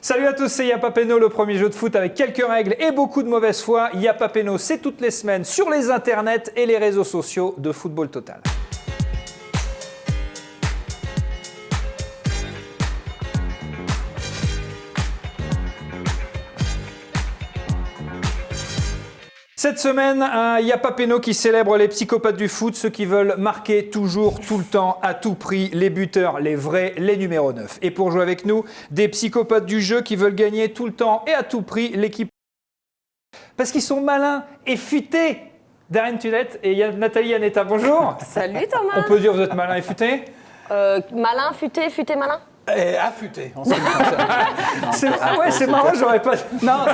Salut à tous, c'est Yapapeno, le premier jeu de foot avec quelques règles et beaucoup de mauvaise foi. Yapapeno, c'est toutes les semaines sur les internets et les réseaux sociaux de Football Total. Cette semaine, un Yapapeno qui célèbre les psychopathes du foot, ceux qui veulent marquer toujours, tout le temps, à tout prix, les buteurs, les vrais, les numéros 9. Et pour jouer avec nous, des psychopathes du jeu qui veulent gagner tout le temps et à tout prix l'équipe. Parce qu'ils sont malins et futés. Darren Tulette et Nathalie Aneta, bonjour. Salut Thomas. On peut dire que vous êtes malin et futé? Malin, futé, futé, malin. Affûté, on s'en dit Ah ouais, c'est marrant, j'aurais pas... Non,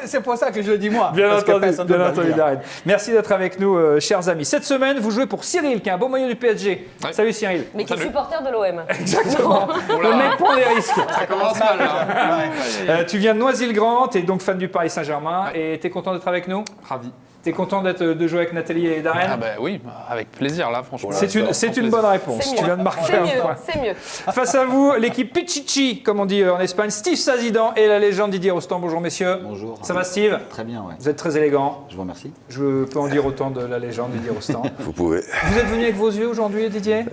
c'est pour ça que je le dis moi. Bien parce que entendu, personne bien ne va entendu, le dire. Darren. Merci d'être avec nous, chers amis. Cette semaine, vous jouez pour Cyril, qui a un beau maillot du PSG. Ouais. Salut Cyril. Mais qui est supporter de l'OM. Exactement. Le mec prend des risques. Ça commence mal là. Tu viens de Noisy-le-Grand, tu es donc fan du Paris Saint-Germain et tu es content d'être avec nous? Ravi. Tu es content de jouer avec Nathalie et Darren? Ah bah oui, avec plaisir là franchement. C'est une bonne réponse. C'est Tu mieux. viens de marquer C'est un mieux, point. c'est mieux. Face à vous, l'équipe Pichichi, comme on dit en Espagne, Steve Sazidan et la légende Didier Rostand. Bonjour messieurs. Bonjour. Ça va Steve? Très bien, ouais. Vous êtes très élégant. Je vous remercie. Je peux en dire autant de la légende Didier Rostand. Vous pouvez. Vous êtes venu avec vos yeux aujourd'hui, Didier?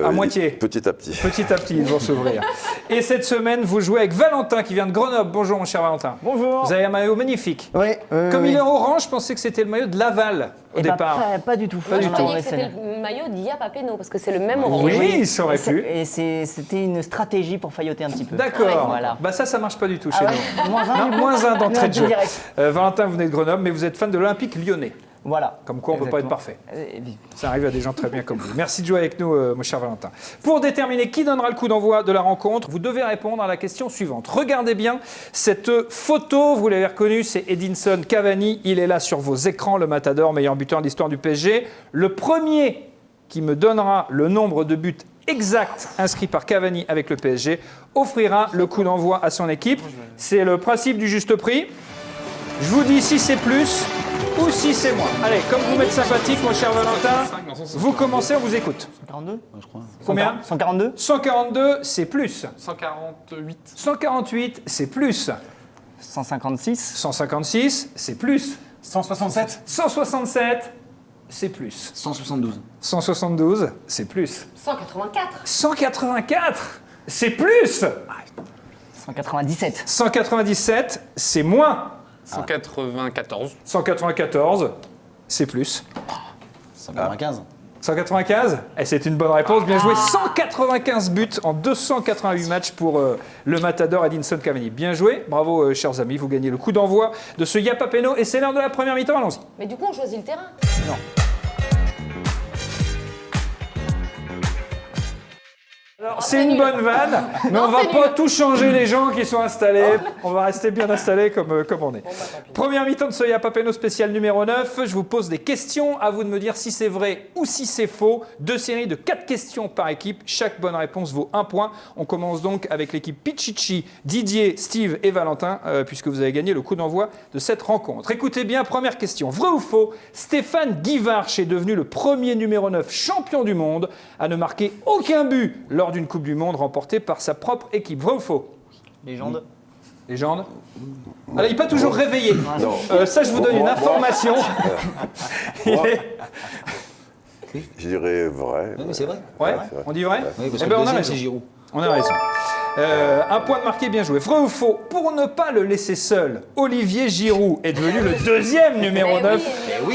À moitié. Petit à petit. Petit à petit, ils vont s'ouvrir. Et cette semaine, vous jouez avec Valentin qui vient de Grenoble. Bonjour mon cher Valentin. Bonjour. Vous avez un maillot magnifique. Oui. Comme il est orange, je pensais que c'était le maillot de Laval au départ. Pas du tout. Pas du Je tout. croyais que c'était le maillot d'Yapapeno parce que c'est le même orange. Oui, ça aurait pu. Et c'était une stratégie pour failloter un petit peu. D'accord. Voilà. Bah ça marche pas du tout Ah chez ouais nous. Moins un, Non, du coup moins un d'entrée de Non, jeu. direct. Valentin, vous venez de Grenoble, mais vous êtes fan de l'Olympique lyonnais. Voilà. Comme quoi, on ne peut pas être Exactement. parfait. Ça arrive à des gens très bien comme vous. Merci de jouer avec nous, mon cher Valentin. Pour déterminer qui donnera le coup d'envoi de la rencontre, vous devez répondre à la question suivante. Regardez bien cette photo, vous l'avez reconnue, c'est Edinson Cavani. Il est là sur vos écrans, le Matador, meilleur buteur de l'histoire du PSG. Le premier qui me donnera le nombre de buts exacts inscrits par Cavani avec le PSG offrira le coup d'envoi à son équipe. C'est le principe du juste prix. Je vous dis si c'est plus ou si c'est moins. Allez, comme vous m'êtes sympathique, mon cher Valentin, vous commencez, on vous écoute. 142 Je crois. Combien? 142 142, c'est plus. 148. 148, c'est plus. 156 156, c'est plus. 167. 167, c'est plus. 172. 172, c'est plus. 184. 184, c'est plus. 197 197, c'est moins. 194. 194, c'est plus. 195. 195, et c'est une bonne réponse, bien joué. 195 buts en 288 matchs pour le Matador Edinson Cavani. Bien joué, bravo chers amis, vous gagnez le coup d'envoi de ce Yapapeno et c'est l'heure de la première mi-temps, allons-y. Mais du coup, on choisit le terrain. Alors, c'est une bonne vanne, mais on va pas tout changer les gens qui sont installés. On va rester bien installés comme on est. Première mi-temps de ce Yapapeno spécial numéro 9. Je vous pose des questions. À vous de me dire si c'est vrai ou si c'est faux. 2 séries de 4 questions par équipe. Chaque bonne réponse vaut 1 point. On commence donc avec l'équipe Pichichi, Didier, Steve et Valentin, puisque vous avez gagné le coup d'envoi de cette rencontre. Écoutez bien, première question. Vrai ou faux? Stéphane Guivarch est devenu le premier numéro 9 champion du monde à ne marquer aucun but lors d'une Coupe du Monde remportée par sa propre équipe. Vrai ou faux? Légende. Légende? Alors, il n'est pas toujours réveillé. Non. Ça, je vous donne une information. Il est- Je dirais vrai. Oui, c'est vrai. Ouais, on dit vrai? Oui, parce Eh que ben, le on a deuxième, raison. c'est Giroud. On a raison. Un point de marqué, bien joué. Vrai ou faux? Pour ne pas le laisser seul, Olivier Giroud est devenu le deuxième numéro 9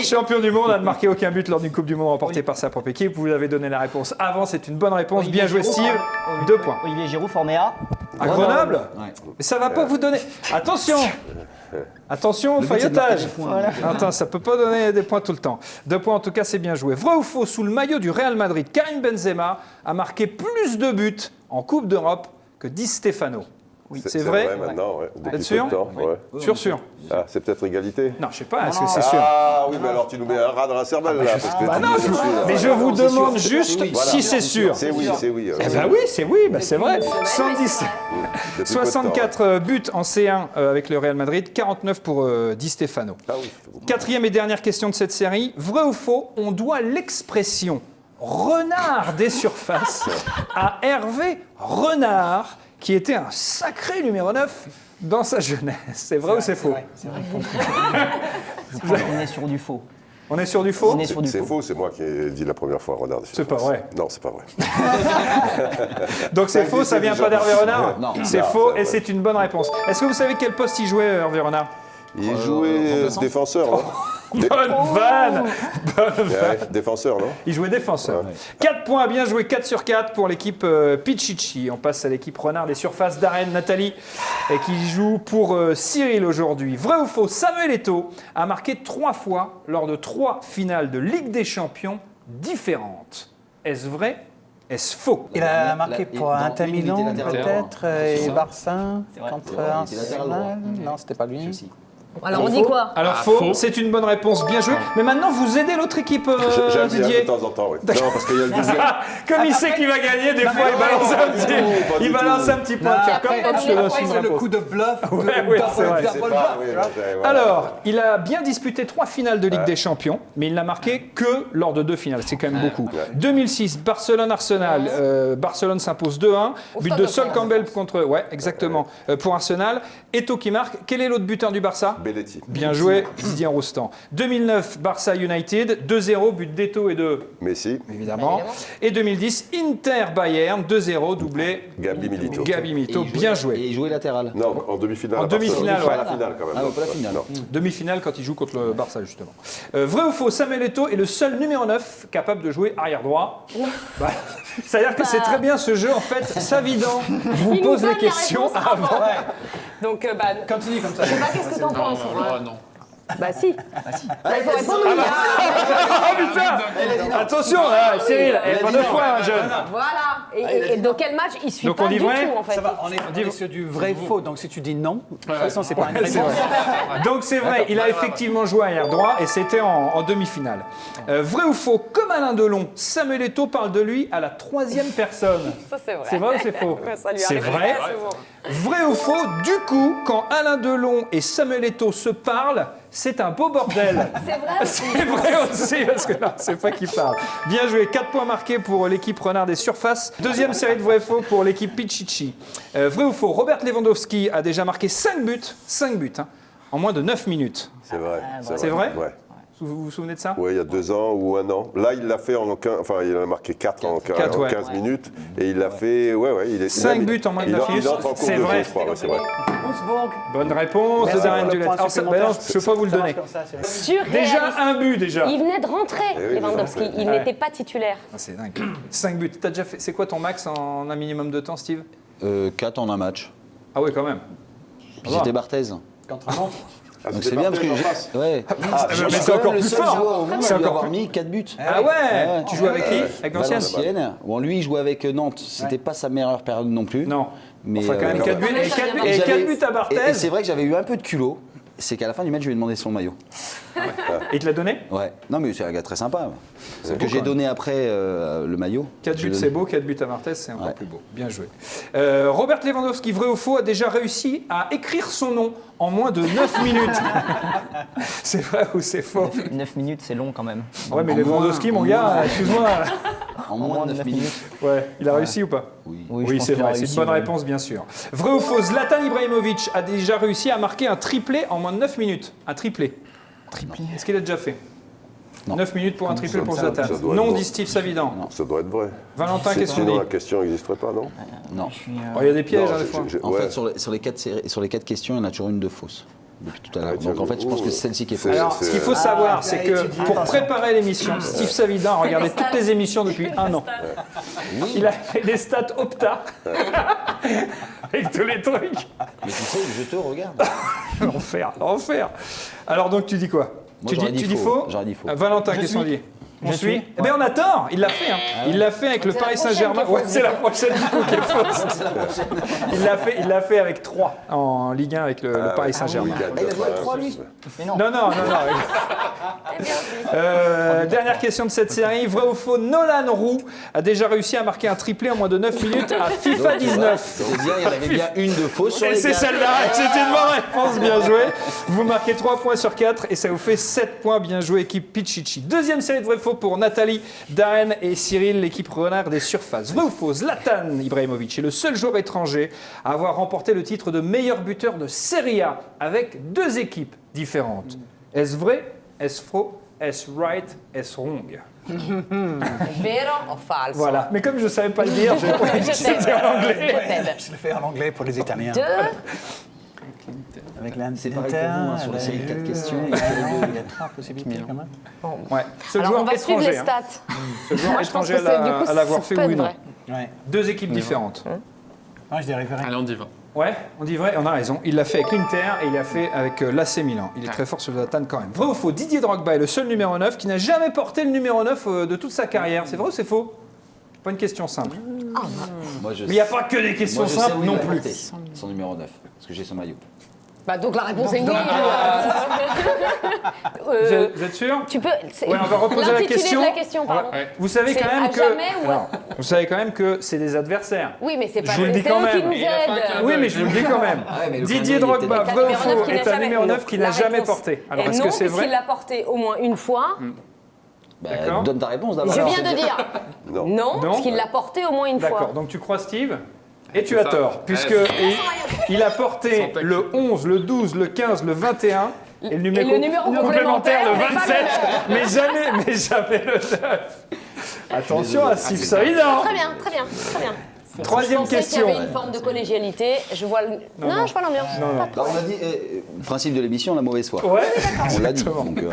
champion du monde à ne marquer aucun but lors d'une Coupe du Monde remportée par sa propre équipe. Vous avez donné la réponse avant, c'est une bonne réponse. Olivier Bien joué, Giroud, Steve. 2 points. Olivier Giroud formé à À Grenoble? Ouais. Mais ça va pas vous donner. Attention! Attention au Le but, c'est de marquer faillotage. des points. Attends, ça peut pas donner des points tout le temps. 2 points en tout cas, c'est bien joué. Vrai ou faux, sous le maillot du Real Madrid, Karim Benzema a marqué plus de buts en Coupe d'Europe que Di Stefano. Oui, c'est vrai? Maintenant, ouais. Depuis Êtes sûr? peu de temps, ouais. Sûr. Ah, c'est peut-être égalité? Non, je sais pas, est-ce que c'est sûr? Ah oui, mais alors tu nous mets un rat dans la cervelle là. Parce que tu non, dis, c'est sûr. Mais je vous demande juste Voilà. si c'est sûr. C'est oui, c'est oui. Eh ben oui, c'est vrai. Depuis 110. Depuis peu de temps. 64 buts en C1 avec le Real Madrid, 49 pour Di Stefano. Ah oui, c'est beaucoup. Quatrième et dernière question de cette série. Vrai ou faux, on doit l'expression renard des surfaces à Hervé Renard, qui était un sacré numéro 9 dans sa jeunesse. C'est vrai ou c'est faux? C'est vrai. Je pense qu'on est sur du faux. On est sur du faux? On est sur du C'est faux. faux, c'est moi qui ai dit la première fois Renard des C'est pas Surfaces. vrai. Non, c'est pas vrai. Donc c'est faux, ça vient pas d'Hervé Renard? Non. C'est Non, faux c'est et vrai. c'est une bonne réponse. Est-ce que vous savez quel poste il jouait, Hervé Renard? Il jouait remplaçant défenseur, non Bonne vanne! Ouais, défenseur, non Il jouait défenseur. 4 points, bien joué, 4 sur 4 pour l'équipe Pichichi. On passe à l'équipe Renard des Surfaces d'Arène, Nathalie, et qui joue pour Cyril aujourd'hui. Vrai ou faux, Samuel Eto'o a marqué 3 fois lors de 3 finales de Ligue des Champions différentes. Est-ce vrai? Est-ce faux? Il a marqué pour dans Inter une, il Milan, était latéral. peut-être, et Barça, vrai. contre Ouais, il était latéral droit. Arsenal. Non, c'était pas lui. Chelsea. Alors on dit quoi? Alors faux, c'est une bonne réponse, bien joué. Mais maintenant, vous aidez l'autre équipe, J'aime bien Didier. de temps en temps, oui. Non, parce qu'il y a le double. Comme il sait qu'il va gagner, des fois, il balance un petit, pas du il tout. balance un petit point. Non, Tiens, après, comme je te lance une c'est le réponse. coup de bluff, Ouais, ouais, c'est vrai. C'est double pas, bluff. oui, tu vois. voilà. Alors, il a bien disputé 3 finales de Ligue des Champions, mais il n'a marqué que lors de 2 finales. C'est quand même beaucoup. 2006, Barcelone-Arsenal. Barcelone s'impose 2-1. But de Sol Campbell contre... Ouais, exactement. Pour Arsenal. Eto'o qui marque. Quel est l'autre buteur du Barça? Belletti. Bien joué, Didier Roustan. 2009, Barça United. 2-0, but d'Eto'o et de... Messi, Évidemment. Évidemment. Et 2010, Inter-Bayern. 2-0, doublé. Gabi Milito. Gabi Milito. Et il jouait- Bien Et joué. il jouait latéral. Non, en demi-finale. En à Barcelone. demi-finale, Pas ouais. la finale, quand même. Ah, non. pas la finale. Non. Demi-finale quand il joue contre le Barça, justement. Vrai ou faux, Samuel Eto'o est le seul numéro 9 capable de jouer arrière droit. Bah, c'est-à-dire que c'est très bien ce jeu, en fait. Savidan vous Il pose nous les donne la questions réponse avant. Donc ban. Continue comme ça. Je sais pas qu'est-ce que t'en penses. Oh, non. Bah si. Bah, il faut répondre oui. Oh putain Attention, là, Cyril, pas deux fois un jeune. Voilà. Et dans quel match il suit Donc pas on dit du vrai tout en fait. Ça va, on est sur du vrai faux, donc si tu dis non, de toute façon, c'est pas une C'est réponse. vrai. Donc c'est vrai, il a effectivement joué arrière droit et c'était en demi-finale. Vrai ou faux, comme Alain Delon, Samuel Eto'o parle de lui à la 3e personne. Ça c'est vrai. C'est vrai ou c'est faux? Ouais, ça lui C'est arrive. vrai. C'est bon. Vrai ou faux, du coup, quand Alain Delon et Samuel Eto'o se parlent, c'est un beau bordel. C'est vrai. C'est vrai aussi, parce que là, c'est pas qui parle. Bien joué, 4 points marqués pour l'équipe Renard des Surfaces. Deuxième série de vrai et faux pour l'équipe Pichichi. Vrai ou faux, Robert Lewandowski a déjà marqué 5 buts hein, en moins de 9 minutes. C'est vrai. C'est vrai Ouais. Vous vous souvenez de ça? Ouais, il y a 2 ans ou 1 an. Là, il l'a fait en 15, enfin, il en a marqué 4 en 4, ouais. 15 minutes. Et il l'a fait, il est... 5 buts en moins de 9 minutes. Il entre en cours C'est de vrai. jeu, je crois, ouais, c'est vrai. Wolfsburg. Bonne réponse de Merci Darren pour le Dulette. point Alors, supplémentaire. non, je ne peux pas vous le Ça donner. marche comme ça, c'est vrai. Surréaliste. Déjà un but, déjà. Il venait de rentrer, oui, Lewandowski. déjà. Il Ouais. n'était pas titulaire. Ah, c'est dingue. 5 buts. T'as déjà fait... C'est quoi ton max en un minimum de temps, Steve? 4 en un match. Ah oui, quand même. Puis c'était Barthez. Contre Nantes. Ah, Donc c'était c'est bien parce que Barthez en face. Ouais. mais c'est encore plus fort. Joueur au monde C'est à lui encore avoir plus- mis 4 buts. Ah ouais, Tu joues avec qui? Avec l'ancienne? Valenciennes. Bon, lui, il jouait avec Nantes. C'était pas sa meilleure période non plus. Non. Mais Enfin, quand même 4 buts, et 4 buts, et et 4 j'avais- buts à Barthez. Et c'est vrai que j'avais eu un peu de culot. C'est qu'à la fin du match, je lui ai demandé son maillot. Et il te l'a donné? Ouais. Non, mais c'est un gars très sympa. beau Que j'ai quand donné après le maillot. 4 Je buts, l'ai c'est donné. beau. 4 buts à Barthez, c'est encore Ouais. plus beau. Bien joué. Robert Lewandowski, vrai ou faux, a déjà réussi à écrire son nom en moins de 9 minutes. C'est vrai ou c'est faux? 9 minutes, c'est long quand même. Ouais, mais En Lewandowski, moins, mon en gars, moins. excuse-moi. En moins de 9 minutes. Ouais, il a réussi ou pas? Oui. Oui, je Oui, pense c'est qu'il a vrai, c'est une réussi, bonne ouais. réponse, bien sûr. Vrai ou faux, Zlatan Ibrahimovic a déjà réussi à marquer un triplé en moins de 9 minutes. Un triplé. Est-ce qu'il a déjà fait? Non. 9 minutes pour un triplé pour Zlatan. ça doit Non, être dit bon. Steve Savidan. Ça doit être vrai. Valentin, qu'est-ce qu'on dit? Sinon, la question n'existerait pas, non Non. Oh, il y a des pièges, Non, hein, des fois. En ouais. fait, sur les 4 questions, il y en a toujours une de fausse. Depuis tout à l'heure. Ah, tiens, Donc en fait, je pense que c'est celle-ci qui est fausse. Alors, ce qu'il faut savoir, c'est que étudié. pour préparer l'émission, Steve Savidan a regardé toutes les émissions depuis un an. Il a fait des stats Opta avec tous les trucs. Mais tu sais, je te regarde. L'enfer, l'enfer. Alors donc, tu dis quoi? Moi, Tu j'aurais dis dit faux? J'aurais dit faux. Valentin, Je qu'est-ce qu'on suis. dit? On Je suit? suis. Eh bien, on a tort. Il l'a fait. Hein. Il l'a fait avec le C'est la Paris prochaine Saint-Germain. qui est Ouais, fausse. c'est la prochaine du coup qui est fausse. Il l'a fait avec 3 en Ligue 1 avec le Paris Saint-Germain. il a joué à 3, lui. Mais non. Non. Dernière question de cette série. Vrai ou faux, Nolan Roux a déjà réussi à marquer un triplé en moins de 9 minutes à FIFA 19. C'est-à-dire, il y en avait bien une de fausse sur Et les c'est 4. celle-là, c'était une bonne réponse, bien joué. Vous marquez 3 points sur 4 et ça vous fait 7 points, bien joué, équipe Pichichi. Deuxième série de vrai faux faux pour Nathalie, Darren et Cyril, l'équipe renard des surfaces. Vrai ou faux, Zlatan Ibrahimovic est le seul joueur étranger à avoir remporté le titre de meilleur buteur de Serie A avec 2 équipes différentes. Est-ce vrai? Est-ce faux? Est-ce right? Est-ce wrong? Vero o falso? Voilà. Mais comme je ne savais pas le dire, j'ai compris que c'était en anglais. Je le fais en anglais pour les Italiens. 2. Avec C'est pareil pour vous, hein, sur la série de 4 questions. Il y a 3 possibilités quand même. Ouais. Seul Alors, joueur on va suivre les étranger. Hein. stats. Seul joueur Moi, je pense étranger que c'est, du coup, à l'avoir ça fait peut oui ou être non. vrai. Ouais. 2 équipes différentes. Moi, je dirais vrai. Allez, on y va. Ouais, on dit vrai, on a raison. Il l'a fait avec l'Inter et il l'a fait avec l'AC Milan. Il est très fort sur Zlatan quand même. Vrai ou faux, Didier Drogba est le seul numéro 9 qui n'a jamais porté le numéro 9 de toute sa carrière. C'est vrai ou c'est faux? Pas une question simple. Moi, je Mais il n'y a pas que des questions Moi, je sais simples où il non va plus. porter son numéro 9, parce que j'ai son maillot. Bah, donc la réponse est oui. Vous êtes sûr? Tu peux. Ouais, on va reposer la l'intitulé question. de la question, pardon. Ouais. Vous savez C'est quand même à que. jamais ou- Alors, vous savez quand même que c'est des adversaires. Oui, mais c'est pas. Je vous le dis c'est quand eux qui même. nous Il a fait un aident. clin Oui, mais je vous le dis quand même. Ah ouais, mais le Didier clin d'œil était Drogba, Est un vrai ou numéro faux, 9 qui n'a est un jamais- numéro 9 donc, qui la n'a jamais réponse porté. Alors, est est-ce non, que c'est puisqu'il vrai? l'a porté au moins une fois. Bah, D'accord. donne ta réponse d'abord. Je viens de dire Non. non, parce qu'il l'a porté au moins une fois. D'accord, donc tu crois Steve et tu C'est as ça. tort, puisque Ouais. il a porté Sans taxi. le 11, le 12, le 15, le 21 et le numéro, numéro complémentaire le complémentaire, 27, mais jamais le 9. Attention à Steve Savidan. Très bien, très bien, très bien. Troisième Je pensais qu'il y question. avait une forme de collégialité. Je vois le... Non, je vois l'ambiance. Bah, on a dit, le principe de l'émission, la mauvaise foi. Ouais, On l'a dit. exactement. Donc,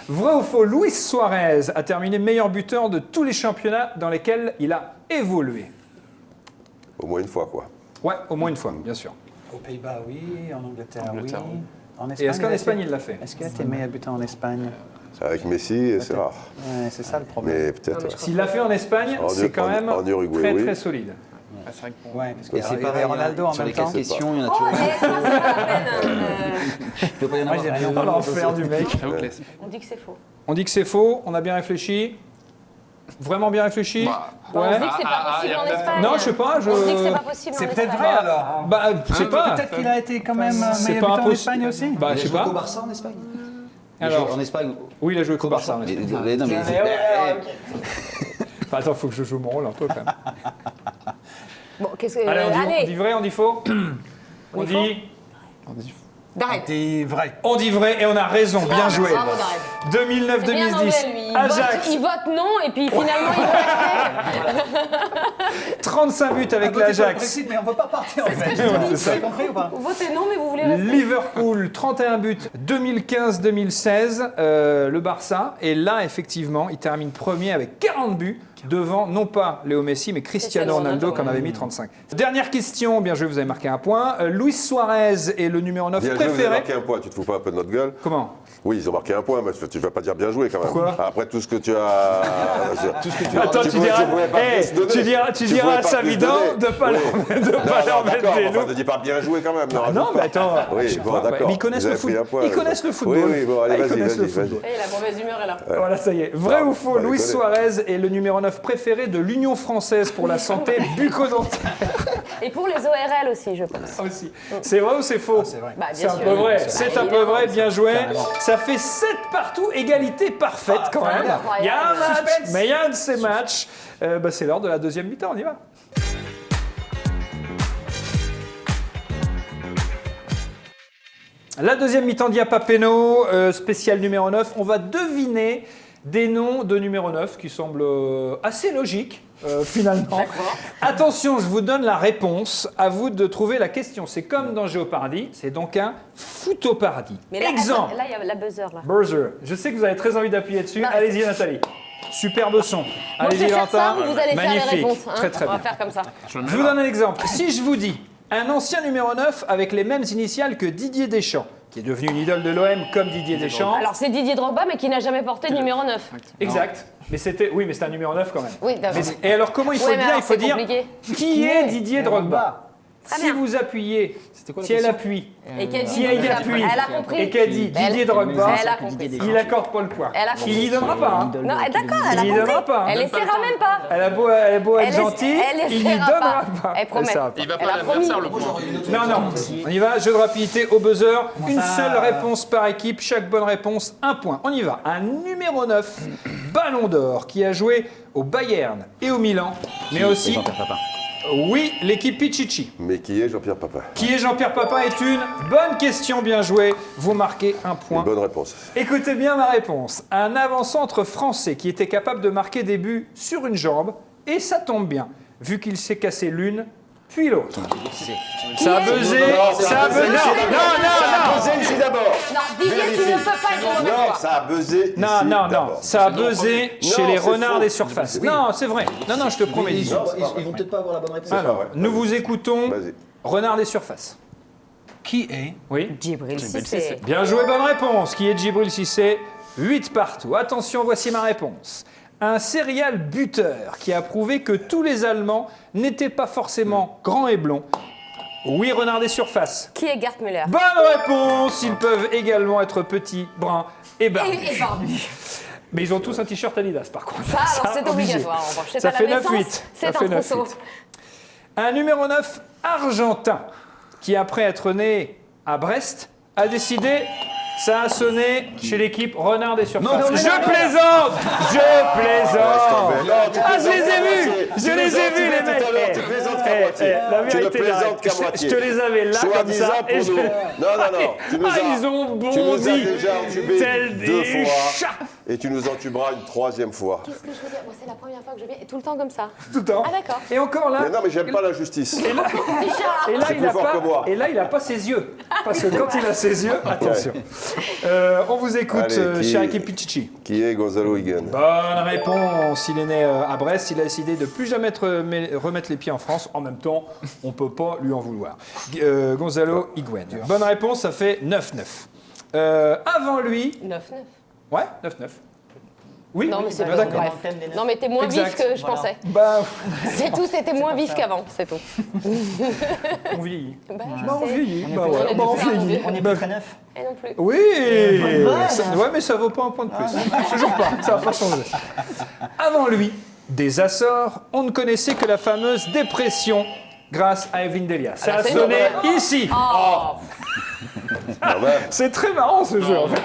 Vrai ou faux, Luis Suarez a terminé meilleur buteur de tous les championnats dans lesquels il a évolué. Au moins une fois, quoi. Ouais, au moins une fois, bien sûr. Aux Pays-Bas, oui. En Angleterre, Angleterre, oui. En Et est-ce qu'en il a Espagne, été- il l'a fait? Est-ce qu'il a été meilleur buteur en Espagne? Avec Messi, c'est rare. Ouais, c'est ça le problème. Mais peut-être. ouais. S'il l'a fait en Espagne, En- c'est quand en- même en Uruguay, très oui. très solide. Ah, c'est vrai que pour- Ouais, parce et qu'il y c'est avait pareil, Ronaldo en sur les même temps. 4 questions, il y en a Oh, toujours mais une. ça, c'est pas la peine. Il peut pas y en Moi, je avoir dirais deux. non. L'enfer du mec. J'avoue que les- On dit que c'est faux. On dit que c'est faux, on a bien réfléchi. Vraiment bien réfléchi. Bah, On Ouais. dit que c'est pas possible en Espagne. Non, je sais pas, je- On dit que c'est pas possible C'est en peut-être Espagne. vrai alors. Bah, je sais pas. Peut-être qu'il a été quand même C'est meilleur pas buteur en impossible. Espagne aussi. Bah, Il je a sais joué pas. au Barça en Espagne. Alors, En Espagne. oui, il a joué au Barça. en Mais- Espagne. mais- non, mais- Bah, attends, faut que je joue mon rôle un peu quand même. Bon, qu'est-ce que. Allez, on dit allez, vrai, on dit faux. On dit dit. Darren. C'était vrai. On dit vrai et on a raison, bien joué. Bravo, Darren. 2009-2010, Rien anglais, lui. Ajax, Il vote non et puis finalement il vote 35 buts avec Pour le l'Ajax. Brexit, mais on ne peut pas partir en fait. c'est Vous ça. avez compris ou pas? Vous votez non mais vous voulez rester. Liverpool, 31 buts, 2015-2016, le Barça. Et là, effectivement, il termine premier avec 40 buts, devant non pas Léo Messi, mais Cristiano Cristiano Ronaldo, Ronaldo, qui en avait mis 35. Dernière question, bien joué, vous avez marqué un point. Luis Suarez est le numéro 9 Bien joué, vous avez préféré. marqué un point. Tu te fous pas un peu de notre gueule? Comment? Oui, ils ont marqué un point, mais tu vas pas dire bien joué quand même. Pourquoi? Après tout ce que tu as. Tout ce que tu Attends, tu diras, tu diras à Savidan de ne pas leur mettre des loups. Ne dis pas bien joué quand même. Non, mais attends. Oui, je sais bon, pas. d'accord. Mais ils connaissent Vous le avez pris football. un point, Ils connaissent le football. Oui, oui, bon, allez, Ah, ils vas-y, connaissent le vas-y, football. Et la mauvaise humeur est là. Voilà, ça y est. Vrai ou faux, on Luis les connaît. Suarez est le numéro 9 préféré de l'Union française pour la santé bucco-dentaire Et pour les ORL aussi, je pense. aussi. C'est vrai ou c'est faux? C'est vrai. Bah, C'est bien un sûr. peu vrai. Bah, C'est un peu évidemment. vrai, bien joué. Carrément. Ça fait 7 partout, égalité parfaite quand même. incroyable. Il y a un match, Suspense. mais il y a un de ces matchs. Bah, c'est l'heure de la deuxième mi-temps, on y va. La deuxième mi-temps d'Iapapeno, spécial numéro 9. On va deviner des noms de numéro 9 qui semblent assez logiques, finalement. Attention, je vous donne la réponse. À vous de trouver la question. C'est comme dans Géopardy, c'est donc un Footopardy. Mais là, Exemple. là, il y a la buzzer là. Buzzer. Je sais que vous avez très envie d'appuyer dessus. Non, Allez-y, Nathalie. Superbe son. Moi, je Allez-y, vais faire ça, Valentin. vous allez faire Magnifique. les réponses. hein. Très, très On va bien. faire comme ça. Je vous donne un exemple. Si je vous dis un ancien numéro 9 avec les mêmes initiales que Didier Deschamps, qui est devenu une idole de l'OM comme Didier Deschamps. Alors, c'est Didier Drogba, mais qui n'a jamais porté le numéro 9. Exact. Mais c'était, oui, mais c'était un numéro 9 quand même. Oui, d'accord. Et alors, comment il faut Ouais, mais dire? alors, Il faut c'est dire compliqué. qui est Didier Drogba. Très Si bien. vous appuyez, quoi la si elle question appuie, Et qu'elle si dit, elle donc, appuie, elle a compris. et qu'elle dit Elle- Didier Drogba, Elle a compris. il accorde pas le point. Elle a compris. Il y donnera pas. Hein. Non, d'accord, elle a Il y compris. donnera pas, hein. Elle essaiera même pas. Elle a beau être gentille, elle il lui essaiera donnera pas. pas. Elle promet. essaiera pas. Il va Elle pas a à l'adversaire promis. le point. Non, on y va, jeu de rapidité au buzzer. Une seule réponse par équipe, chaque bonne réponse, un point. On y va. Un numéro 9, Ballon d'Or, qui a joué au Bayern et au Milan, mais aussi, Jean-Pierre Papin. oui, l'équipe Pichichi. Mais qui est Jean-Pierre Papin? Qui est Jean-Pierre Papin est une bonne question, bien joué. Vous marquez un point. Bonne réponse. Écoutez bien ma réponse. Un avant-centre français qui était capable de marquer des buts sur une jambe, et ça tombe bien, vu qu'il s'est cassé l'une, puis l'autre. Ça a buzzé, ça a buzzé. Non, Ça a buzzé ici d'abord. Non, Didier, tu ne peux pas être en mauvaise Non, foi. ça a buzzé ici non, d'abord. ça a buzzé chez Non, les c'est renards faux. des surfaces. Non, c'est vrai. Non, je te promets. Ils, Didier. ils vont peut-être pas avoir la bonne réponse. Alors, vrai. nous vous écoutons. Vas-y. Renard des surfaces. Qui est Oui. Djibril Cissé. Bien joué, bonne réponse. Qui est Djibril Cissé? 8 partout. Attention, voici ma réponse. Un serial buteur qui a prouvé que tous les Allemands n'étaient pas forcément grands et blonds. Oui, renard des surfaces. Qui est Gerd Müller? Bonne réponse. Ils peuvent également être petits, bruns et barbus. Et barbu. Mais ils ont tous un t-shirt Adidas, par contre. Ça, alors c'est obligé. obligatoire. En revanche. C'est Ça à la fait naissance, 9-8. c'est Ça un fait trousseau. 9-8. Un numéro 9 argentin qui, après être né à Brest, a décidé, ça a sonné chez l'équipe Renard des Surfaces. Je plaisante. Ah, je les ai vus. Je les ai vus, les mecs. Tu plaisantes qu'à moitié. La Tu ne vérité, plaisantes qu'à je moitié. te les avais là comme Soi-disant ça. pour nous. Non. Tu nous as, Ils ont tu nous as bondi. déjà entubés Tels 2 des fois. chats. Et tu nous entuberas une 3e fois. Qu'est-ce que je veux dire? Moi, c'est la première fois que je viens. Et tout le temps comme ça. Tout le temps. Ah, d'accord. Et encore là. Mais non, mais j'aime pas la justice. Et là, C'est il plus a fort pas, que moi. et là, il n'a pas ses yeux. Parce que quand il a ses yeux, attention. On vous écoute, Allez, qui- cher équipe Pichichi. Qui est Gonzalo Higuain? Bonne réponse. Il est né à Brest. Il a décidé de plus jamais remettre les pieds en France. En même temps, on ne peut pas lui en vouloir. Gonzalo Higuain. Bonne réponse, ça fait 9-9. Avant lui... 9-9. Ouais, 9-9. Oui, Non, mais c'est ah, pas d'accord. bref. Non, mais t'es moins Exact. vif que je pensais. Bah, C'est tout, c'était moins vif qu'avant, c'est tout. on vieillit. Bah, Bah, on vieillit. Bah, plus- ouais. on est Bah, on plus là, vieillit. On est Bah, plus très neuf. Et non plus. Oui Ouais, mais ça vaut pas un point de plus. Toujours pas, ça va pas changer. Avant lui, des Açores, on ne connaissait que la fameuse dépression grâce à Evelyne Delia. Ça a c'est sonné une- ici. Oh, C'est très marrant ce jeu en fait.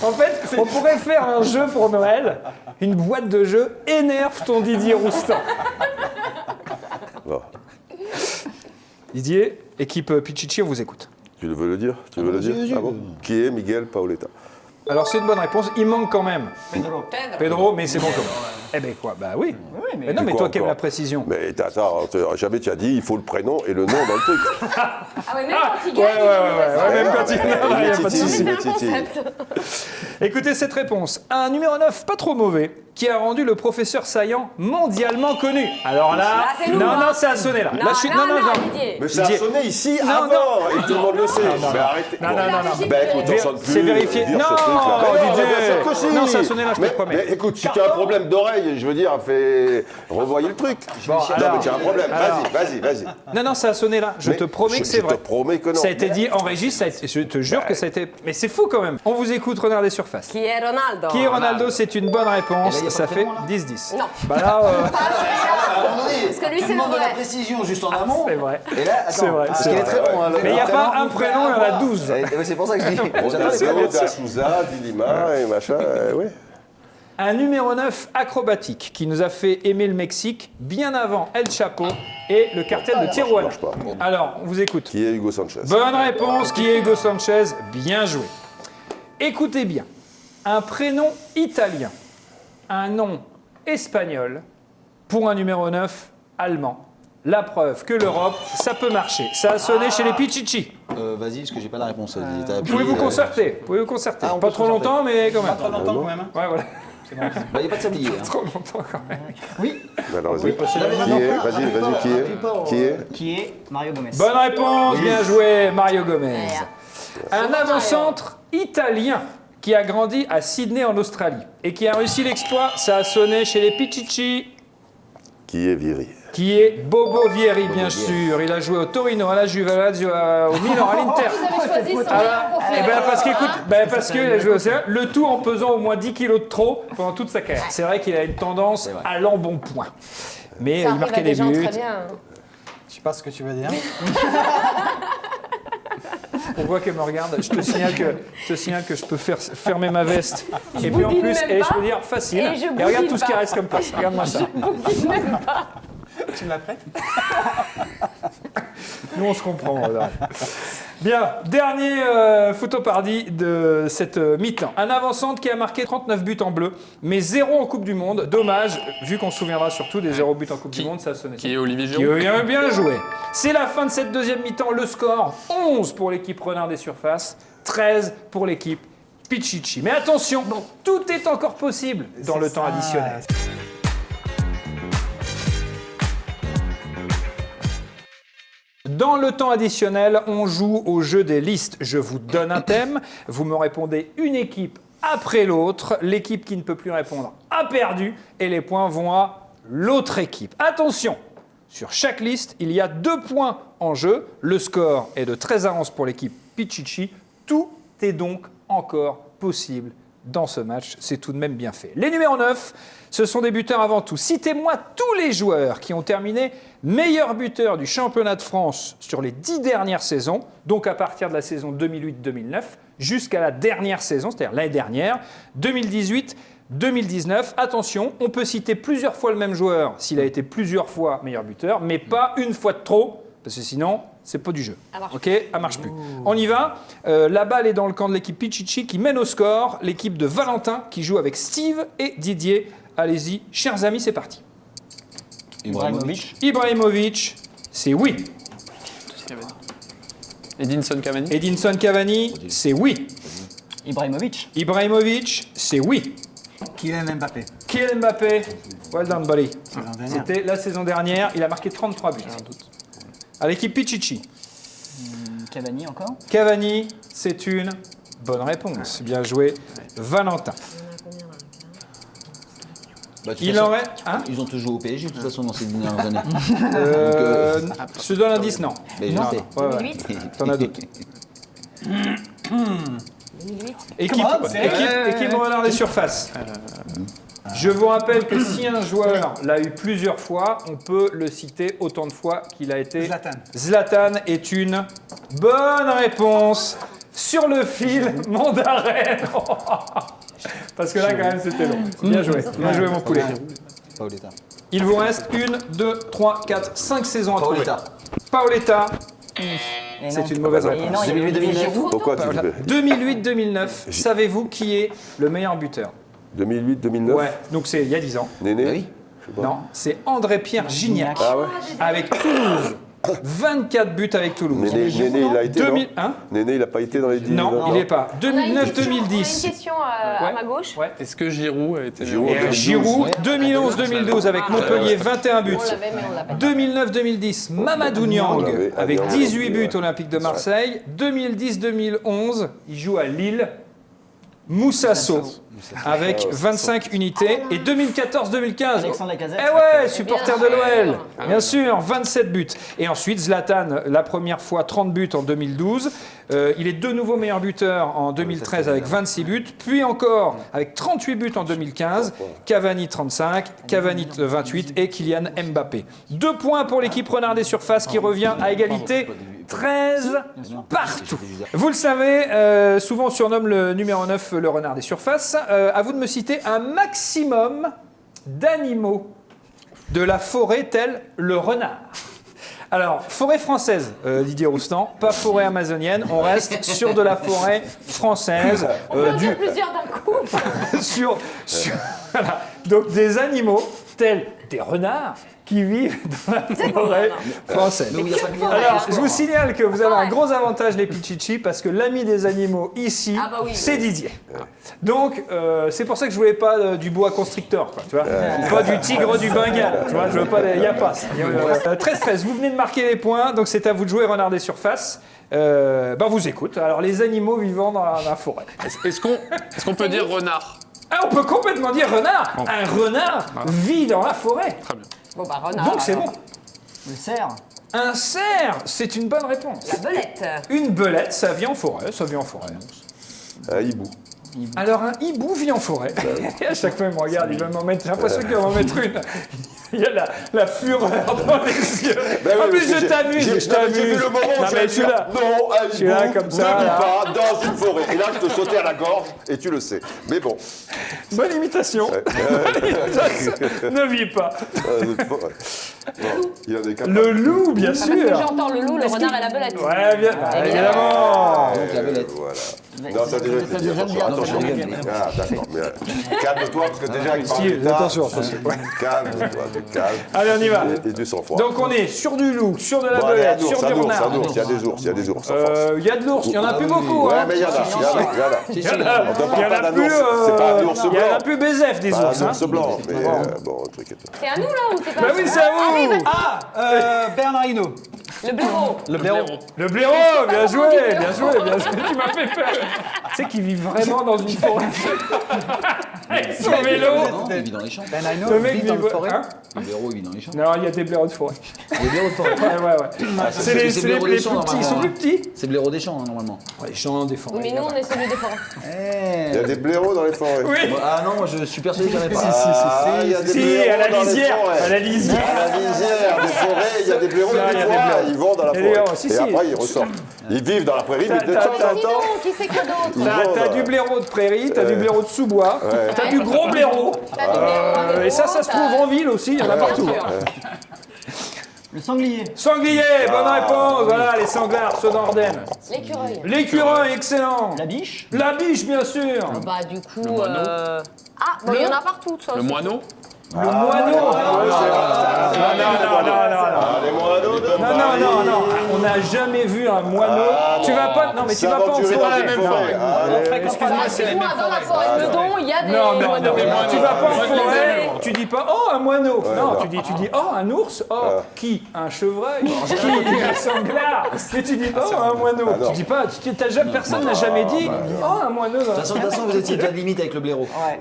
En fait, on pourrait faire un jeu pour Noël, une boîte de jeux énerve ton Didier Roustan. Bon. Didier, équipe Pichichi, on vous écoute. Tu veux le dire? Tu veux le dire? Ah bon? Qui est Miguel Paoletta? Alors c'est une bonne réponse, il manque quand même Pedro. Pedro, mais c'est bon quand même. Eh ben quoi, bah oui. Mais non, mais Quoi toi qui aimes encore? la précision. Mais attends, jamais tu as dit il faut le prénom et le nom dans le truc. Ah ouais, même quand il Ouais, gagne, même quand il... Non, il y a pas de Titi, souci. c'est un Titi. concept. Écoutez cette réponse. Un numéro 9 pas trop mauvais qui a rendu le professeur Saillant mondialement connu. Alors là, Ah, c'est lourd, non, hein. ça a sonné là. Non, Là, je suis... non, Didier. Mais ça a Didier. sonné ici Non, avant et tout le monde le sait. Mais arrêtez. Non, non, non. Ben écoute, on sonne plus. C'est vérifié. dire Non, ce truc, là. Mais Didier. bien sûr que si. Non, ça a sonné là, je te Mais- promets. Mais écoute, si tu as un problème d'oreille, je veux dire, revoyez le truc. Non, alors, mais tu as un problème. alors. Vas-y. Non, ça a sonné là. Je Mais te promets que c'est Je vrai. te promets que non. Ça a été dit en régie, je te jure que ça a été... Mais c'est fou quand même. On vous écoute, Renard des Surfaces. Qui est Ronaldo? Qui est Ronaldo, c'est une bonne réponse. Eh ben, y a pas Ça de fait prénom, là 10-10. Non. Bah là, Parce que lui, tu c'est demandes de le la vrai. précision juste en amont. c'est vrai. Et là, attends, C'est vrai, parce c'est qu'il est vrai. très bon. Hein, Mais il n'y a pas un prénom, il y en a 12. C'est pour ça que je dis. J'attends les Ronaldo, prénoms. Da Souza, Di Lima et machin, oui. Un numéro 9 acrobatique qui nous a fait aimer le Mexique bien avant El Chapo et le cartel de Tijuana. marche pas. Alors, on vous écoute. Qui est Hugo Sanchez? Bonne réponse, qui est Hugo Sanchez. Bien joué. Écoutez bien. Un prénom italien, un nom espagnol pour un numéro 9 allemand. La preuve que l'Europe, ça peut marcher. Ça a sonné chez les Pichichi. Vas-y, parce que j'ai pas la réponse. Pouvez-vous concerter. Pouvez-vous concerter. Ah, on Pas peut trop se longtemps, mais quand même. Pas longtemps quand même. Hein. Ouais, voilà. Il n'y a pas de sablier. Hein. Trop longtemps quand même. Oui. Alors, vas-y. Vas-y, Qui est? Qui est Mario Gomez. Bonne réponse, bien joué, Mario Gomez. Un Mario. avant-centre italien qui a grandi à Sydney en Australie et qui a réussi l'exploit, ça a sonné chez les Pichichi. Qui est Vieri? Qui est Bobo Vieri, bien sûr. Il a joué au Torino, à la Juve, à la Lazio, au Milan, à l'Inter. Vous avez choisi son Ah meilleur bah, confrère. eh ben parce qu'écoute, parce qu'il a joué au CA, le tout en pesant au moins 10 kilos de trop pendant toute sa carrière. C'est vrai qu'il a une tendance à l'embonpoint. Mais Ça il arrive marquait à des des gens buts. très bien. Je sais pas ce que tu veux dire. On voit qu'elle me regarde. Je te signale que je peux fermer ma veste. Et puis en boudine plus, même et je pas. peux dire facile. Et je Et regarde boudine tout ce qui pas. reste comme place. Regarde-moi ça. Tu me la prêtes? Nous, on se comprend. Voilà. Bien, dernier photopardi de cette mi-temps. Un avant-centre qui a marqué 39 buts en bleu, mais 0 en Coupe du Monde. Dommage, vu qu'on se souviendra surtout des 0 buts en Coupe du Monde, ça sonnait. Qui est Olivier Qui Giroud. a bien joué. C'est la fin de cette deuxième mi-temps. Le score, 11 pour l'équipe Renard des Surfaces, 13 pour l'équipe Pichichi. Mais attention, tout est encore possible dans le temps additionnel. Dans le temps additionnel, on joue au jeu des listes. Je vous donne un thème, vous me répondez une équipe après l'autre. L'équipe qui ne peut plus répondre a perdu et les points vont à l'autre équipe. Attention, sur chaque liste, il y a 2 points en jeu. Le score est de 13-11 pour l'équipe Pichichi. Tout est donc encore possible dans ce match. C'est tout de même bien fait. Les numéros 9, ce sont des buteurs avant tout. Citez-moi tous les joueurs qui ont terminé meilleurs buteurs du championnat de France sur les 10 dernières saisons, donc à partir de la saison 2008-2009 jusqu'à la dernière saison, c'est-à-dire l'année dernière, 2018-2019. Attention, on peut citer plusieurs fois le même joueur s'il a été plusieurs fois meilleur buteur, mais pas une fois de trop, parce que sinon, c'est pas du jeu. Ok, ça marche plus. On y va. La balle est dans le camp de l'équipe Pichichi qui mène au score. L'équipe de Valentin qui joue avec Steve et Didier. Allez-y, chers amis, c'est parti. Ibrahimovic. Ibrahimovic, c'est oui. Edinson Cavani. Edinson Cavani, c'est oui. Ibrahimovic. Ibrahimovic, c'est oui. Kylian Mbappé. Kylian Mbappé, well done, buddy. Saison dernière. C'était la saison dernière, il a marqué 33 buts. À l'équipe Pichichi. Cavani encore. Cavani, c'est une bonne réponse. Bien joué, Valentin. Bah, de toute Il façon, en reste un. Ils ont tous joué au PSG de toute façon dans ces dernières années. Je te donne un 10, non. Mais je Non, sais. ouais, ouais. 2008. T'en as d'autres. 2008. Équipe Renard des Surfaces. Je vous rappelle que si un joueur l'a eu plusieurs fois, on peut le citer autant de fois qu'il a été. Zlatan. Zlatan est une bonne réponse. Sur le fil, Mandarin. Parce que là, quand même, c'était long. Bien joué, mon poulet. Paoletta. Il vous reste 1, 2, 3, 4, 5 saisons à trouver. Paoletta. Paoletta, Et c'est non. une mauvaise Et réponse. non, il y a eu 2008-2009. Pourquoi tu Voilà. fais 2008-2009, savez-vous qui est le meilleur buteur? 2008-2009 Ouais, donc c'est il y a 10 ans. Néné Ah oui. Je sais pas. Non, c'est André-Pierre Gignac Ah ouais avec Toulouse. 24 buts avec Toulouse. Néné, il a été, 2000, non hein? Néné, il n'a pas été dans les 10 Non, il n'est pas. On a une 2009-2010. question à ma gauche. Ouais. Est-ce que Giroud a été Giroud. Et Giroud, 2011-2012 avec Montpellier, 21 buts. On l'avait, mais on l'a pas. 2009-2010, Mamadou On Niang l'avait. avec Ah, 18 buts ouais. Olympique de Marseille. 2010-2011, il joue à Lille. Moussasso avec 25 unités. Et 2014-2015, Alexandre Lacazette. eh ouais, supporter de Bien l'OL, sûr. bien sûr, 27 buts. Et ensuite, Zlatan, la première fois, 30 buts en 2012. Il est de nouveau meilleur buteur en 2013 avec 26 buts. Puis encore avec 38 buts en 2015. Cavani 35, Cavani 28 et Kylian Mbappé. 2 points pour l'équipe Renard des Surfaces qui revient à égalité. 13 partout. Vous le savez, souvent on surnomme le numéro 9 le renard des surfaces. À vous de me citer un maximum d'animaux de la forêt tel le renard. Alors, forêt française, Didier Roustan, pas forêt amazonienne, on reste sur de la forêt française. On peut en dire plusieurs d'un coup. Voilà. Donc des animaux tels des renards qui vivent dans la forêt française. Donc, il n'y a pas de lien. Alors, je vous signale que vous avez un gros avantage, les Pichichi, parce que l'ami des animaux ici, Ah bah oui. c'est Didier. Donc, c'est pour ça que je voulais pas du boa constrictor, quoi, tu vois. Pas du tigre du Bengale, tu vois, je veux pas, il n'y a pas ça. 13-13, vous venez de marquer les points, donc c'est à vous de jouer, Renard des Surfaces. Vous écoute. Alors, les animaux vivant dans la forêt. Est-ce qu'on peut dire renard? Ah, on peut complètement dire renard. Un renard vit dans la forêt. Très bien. Bon, bah, renard. Donc c'est alors. bon. Le cerf. Un cerf, c'est une bonne réponse. La belette. Une belette, ça vit en forêt, ça vit en forêt. Hibou. Alors un hibou vit en forêt. Et à chaque fois, il me regarde, il va m'en mettre. J'ai l'impression qu'il va m'en mettre une. Il y a la fureur dans les yeux. Ben En oui, plus, parce que je t'amuse, je J'ai t'amuse. vu le moment où Non, tu mais as je suis dit là. non, un suis là hibou comme ça, ne vit là. pas dans une forêt. Et là, je te sautais à la gorge et tu le sais. Mais bon. Bonne imitation. Bonne imitation. Ne vis pas. Bon, il en est capable. Le loup, bien Parce que sûr. j'entends le loup, le renard et la belette. Ouais, bien, évidemment. Donc la belette. Voilà. Non, ça déjà été dit. Attention. Ah, d'accord. Mais calme-toi, parce que déjà, avec Steve, attention, attention. Calme-toi, tu te calmes. Allez, on y va. Et du sang-froid. Donc on est sur du loup, sur de la Bon, allez, belette, un ours, sur du un ours, renard. un ours. Il y a des ours, il y a des ours, à force. Il y a de l'ours, il n'y en a plus beaucoup. Ouais, hein. mais il y en a, il y en a. Il y en a, On te il y en parle a pas d'un plus. ours. C'est pas un ours Il y en a blanc. plus BZF des Pas ours. un hein. ours blanc, mais bon, un truc et tout. C'est à nous, là, ou c'est pas Bah oui, c'est à vous. Ah, Bernard Hinault. Le blaireau. Le blaireau. Le blaireau, bien joué, bien joué, bien joué. Tu m'as fait peur. Tu sais qu'il vit vraiment dans une forêt. Avec son vélo. Non, il vit dans les champs. Bernard Hinault Le mec vit dans vit la forêt. hein. Le blaireau, il vit dans les champs. Non, il y a des blaireaux de forêt. Les blaireaux de forêt. Ouais. C'est les c'est blaireau plus des champs, petits. Ils sont normalement. plus petits. C'est blaireau des champs, hein, normalement. Les champs des forêts. Oui, mais nous, on est celui des forêts. Il y a des blaireaux dans les forêts. Oui. Ah non, moi je suis persuadé qu'il n'y en a pas. Ah, il y a des Si, blaireaux à la dans les lisière. forêts. À la lisière. À la lisière des forêts, il y a des blaireaux, Ça, et il y des a des fois, blaireaux. ils vont dans la Il y a des forêt. blaireaux, si, Et si. après, ils ressortent. Ils vivent dans la prairie, mais de T'as- temps t'as- en temps, Qui c'est quoi d'autre ils vont T'as dans- du blaireau de prairie, t'as du blaireau de sous-bois, t'as du gros blaireau. T'as du blaireau, Et ça se trouve en ville aussi, il y en a partout. Bien sûr. Le sanglier. Sanglier, bonne réponse. Voilà, les sanglards, ceux d'Ardenne. L'écureuil. L'écureuil, excellent. La biche. La biche, bien sûr. Bah, du coup. moineau. Ah, bon, il y en a partout, ça Le aussi. moineau. Le moineau. Ah, les moineaux de Non, on n'a jamais vu un moineau. Tu vas pas, non mais tu vas pas en s'aventurer dans forêt. une Non. forêt. Ah, Excuse-moi, c'est la même Moi, dans la forêt de Meudon, il y a des Non, moineaux. tu vas pas en Désolé. forêt, tu dis pas oh un moineau. Non, non. tu dis oh un ours, oh qui un chevreuil, qui un sanglard. Et tu dis oh un moineau. non. Tu dis pas, personne n'a jamais dit oh un moineau. De toute façon, vous étiez déjà limite avec le blaireau. Ouais.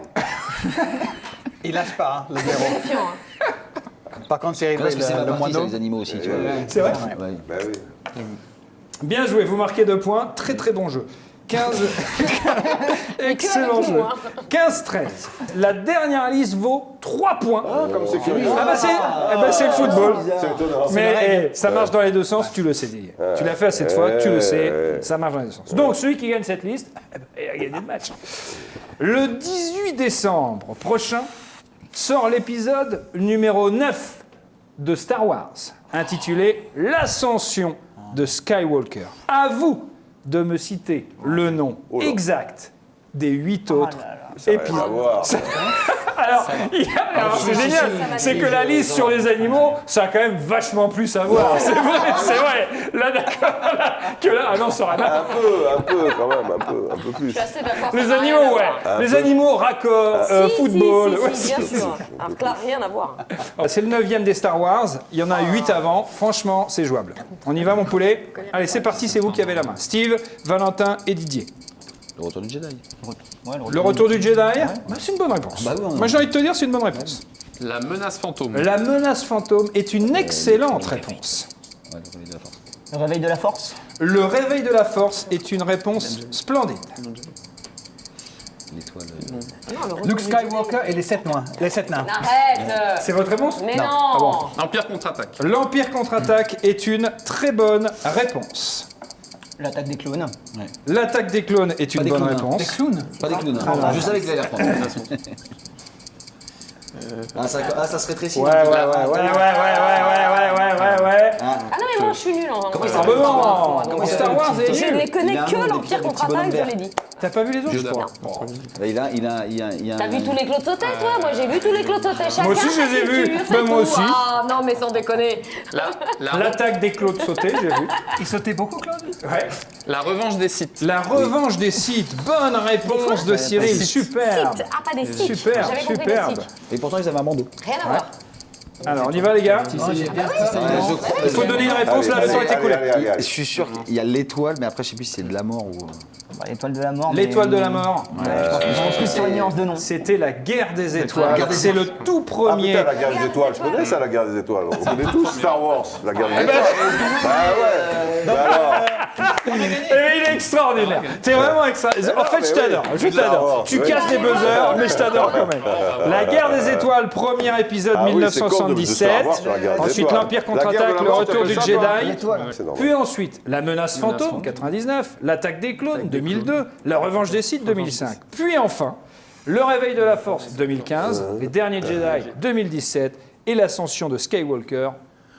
Il lâche pas, hein, le blaireau. Confiant, hein. Par contre, c'est Parce que c'est ma le partie, ça, moineau. les animaux aussi, tu vois. C'est vrai. Ouais. bah oui. Bien joué, vous marquez 2 points, très très bon jeu. 15. Excellent avec nous, jeu. hein. 15-13. La dernière liste vaut 3 points. Comme c'est curieux. Ah bah c'est le football. C'est étonnant. Mais ça marche dans les deux sens, tu le sais Didier. Tu l'as fait assez de fois, tu le sais, ça marche dans les deux sens. Donc celui qui gagne cette liste, il a gagné le match. Le 18 décembre prochain sort l'épisode numéro 9 de Star Wars, intitulé L'Ascension de Skywalker. À vous de me citer le nom là. exact des 8 autres Ça n'a rien à épisodes. voir. Alors, alors, c'est génial, c'est que la liste sur les animaux, ça a quand même vachement plus à voir. C'est vrai. Là, d'accord, que là, ah non, ça aurait pas. Un peu quand même, un peu plus. Je suis assez d'accord. Les ça n'a rien animaux, à ouais. voir. Les animaux, raccord, Si, football. si, ouais, si, bien sûr. Alors que là, rien à voir. C'est le 9e des Star Wars. Il y en a 8 avant. Franchement, c'est jouable. On y va, mon poulet. Allez, c'est parti, c'est vous qui avez la main. Steve, Valentin et Didier. Le retour du Jedi. Le retour du Jedi, bah, c'est une bonne réponse. Bah oui, on- Moi, j'ai envie de te dire, c'est une bonne réponse. La menace fantôme. La menace fantôme est une excellente réponse. Ouais, le réveil de la force. Le réveil de la force. Le réveil de la force est une réponse splendide. L'étoile. Non, le retour Luke du Skywalker et les 7 nains. Les 7 nains. Arrête. C'est votre réponse? Mais Ah non. bon. Empire contre-attaque. L'Empire contre-attaque est une très bonne réponse. L'attaque des clones. L'attaque des clones est une des bonne clowns, hein. réponse. Des clowns. Pas des clowns. Hein. Je savais qu'il allait reprendre. Ça se rétrécit. Ouais. Ah non, mais moi, je suis nulle en Comment il Ah bah non. Donc, Star Wars est je nul. ne connais Il a un que nom, des l'Empire petits contre-attaque, bonhommes je verts. l'ai dit. T'as pas vu les autres? Non. Il a T'as vu tous les Claude Sautet, toi? Moi, j'ai vu tous les Claude Sautet. Chacun aussi, je sa les ai vus. culture, Ben, c'est moi tout. aussi. Ah non, mais sans déconner. L'attaque des Claude sautés, j'ai vu. Il sautait beaucoup, Claude. Ouais. La revanche des Sith. La revanche des Sith. Bonne réponse de Cyril. Superbe. Sith. Ah, pas des Sith. Superbe, J'avais compris superbe. les Sith. Et pourtant, ils avaient un bandeau. Rien à voir. Alors, on y va, les gars. Il faut donner une réponse, là, le temps est écoulé. Allez. Je suis sûr qu'il y a l'étoile, mais après, je sais plus si c'est de la mort ou. Bah, l'étoile de la mort. mais- L'étoile de la mort. Ouais, je pense qu'ils sont plus sur une nuance de nom. C'était la guerre des étoiles. C'est le tout Ah premier. putain, la guerre des étoiles, je connais ça, la guerre des étoiles. On connaît tous Star Wars, la guerre des étoiles. Bah ouais. Bah alors. Eh ben, il est extraordinaire. T'es vraiment extraordinaire. En fait, mais je t'adore. oui. Je t'adore. Tu Oui. casses des buzzers, mais je t'adore quand même. La guerre des étoiles, premier épisode Ah oui, c'est con de 1977. Star Wars sur la guerre des Ensuite, étoiles. l'Empire La guerre de contre-attaque, la le mort, retour t'appelles du ça, Jedi. toi C'est normal. Puis ensuite, la menace fantôme, 99. L'attaque des clones, 2002. La revanche des Sith, 2005. Puis enfin, le réveil de la Force, 2015. Les derniers Jedi, 2017. Et l'ascension de Skywalker,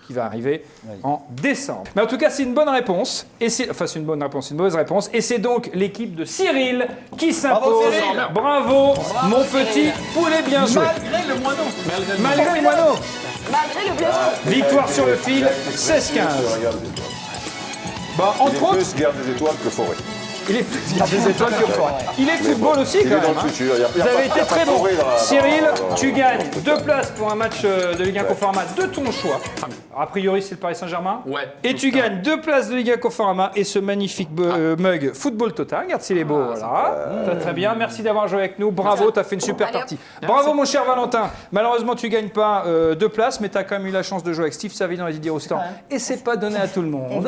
qui va arriver en décembre. Mais en tout cas, c'est une bonne réponse. Et c'est une bonne réponse, c'est une mauvaise réponse. Et c'est donc l'équipe de Cyril qui s'impose. Bravo, mon petit poulet bien joué. Malgré le moineau. Malgré le moineau. Malgré le blaireau. Victoire sur le fil, 16-15. La guerre des étoiles. Bah, Il entre est autres, plus guerre des étoiles que forêt. il est plus des étoiles que forêt. Il est football aussi Il quand est dans même. le hein. futur. Il y a Vous pas- avez il y a été pas très de bon. forêt dans la- Cyril, dans- tu gagnes 2 places pour un match de Ligue 1 Conforama de ton choix. A priori, c'est le Paris Saint-Germain. Ouais. Et tu gagnes 2 places de Ligue 1 Conforama et ce magnifique mug Football Total. Regarde s'il est beau. Voilà. Très bien. Merci d'avoir joué avec nous. Bravo, tu as fait une super Allez, hop. partie. Bravo, mon cher Valentin. Malheureusement, tu gagnes pas 2 places, mais tu as quand même eu la chance de jouer avec Steve Savidan et Didier Roustan. Et c'est pas donné à tout le monde.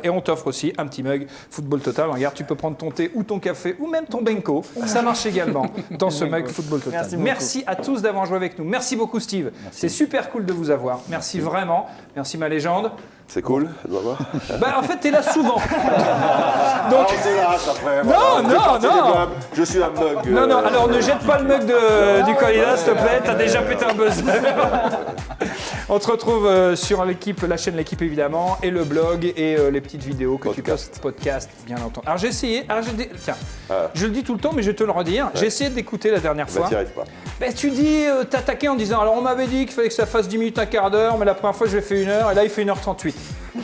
Et on t'offre aussi un petit mug Football Total. Regarde, tu peux prendre ton thé ou ton café ou même ton benko. Ça marche également dans ce mug Football Total. Merci beaucoup. Merci à tous d'avoir joué avec nous. Merci beaucoup, Steve. C'est super cool de vous avoir. Merci vraiment. Merci, ma légende. C'est cool de m'avoir. Bah, en fait, t'es là souvent. Donc, on se lâche après. Non, voilà. non, Parti non. des clubs. Je suis un mug. Non, non, alors ne jette pas le mug du candidat, s'il te plaît. T'as déjà pété un buzzer. On te retrouve sur l'équipe, la chaîne L'équipe évidemment, et le blog et les petites vidéos que tu postes, podcast, bien entendu. Alors j'ai essayé, tiens, je le dis tout le temps, mais je vais te le redire. J'ai essayé d'écouter la dernière Bah, fois. t'y arrives pas. Ben, tu dis, t'attaquais en disant, alors on m'avait dit qu'il fallait que ça fasse 10 minutes, un quart d'heure, mais la première fois je l'ai fait 1 heure, et là il fait 1h38.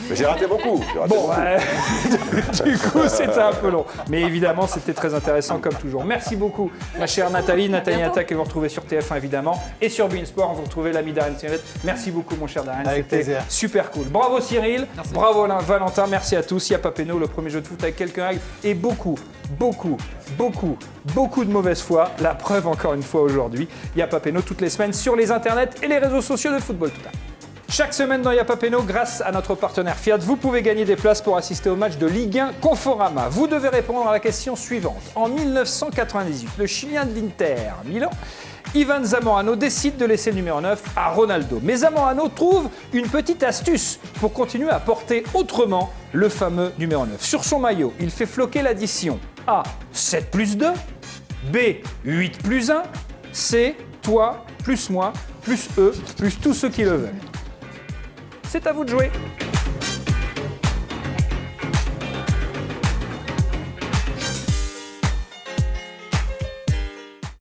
Mais j'ai raté beaucoup. J'ai raté Bon, beaucoup. du coup, c'était un peu long. Mais évidemment, c'était très intéressant comme toujours. Merci beaucoup, ma chère Nathalie Attaque, que vous retrouvez sur TF1 évidemment, et sur Beansport, vous retrouvez l'ami Darren Tinet. Merci beaucoup, mon cher Darren. Avec C'était plaisir. super cool. Bravo Cyril, bravo Valentin, merci à tous. Il y a Papeno, le premier jeu de foot avec quelques règles et beaucoup de mauvaise foi. La preuve encore une fois aujourd'hui. Il y a Papeno toutes les semaines sur les internets et les réseaux sociaux de Football Total. Chaque semaine dans Y'a pas Péno, grâce à notre partenaire Fiat, vous pouvez gagner des places pour assister au match de Ligue 1 Conforama. Vous devez répondre à la question suivante. En 1998, le Chilien de l'Inter Milan, Ivan Zamorano décide de laisser le numéro 9 à Ronaldo. Mais Zamorano trouve une petite astuce pour continuer à porter autrement le fameux numéro 9. Sur son maillot, il fait floquer l'addition A, 7 plus 2, B, 8 plus 1, C, toi, plus moi, plus eux, plus tous ceux qui le veulent. C'est à vous de jouer.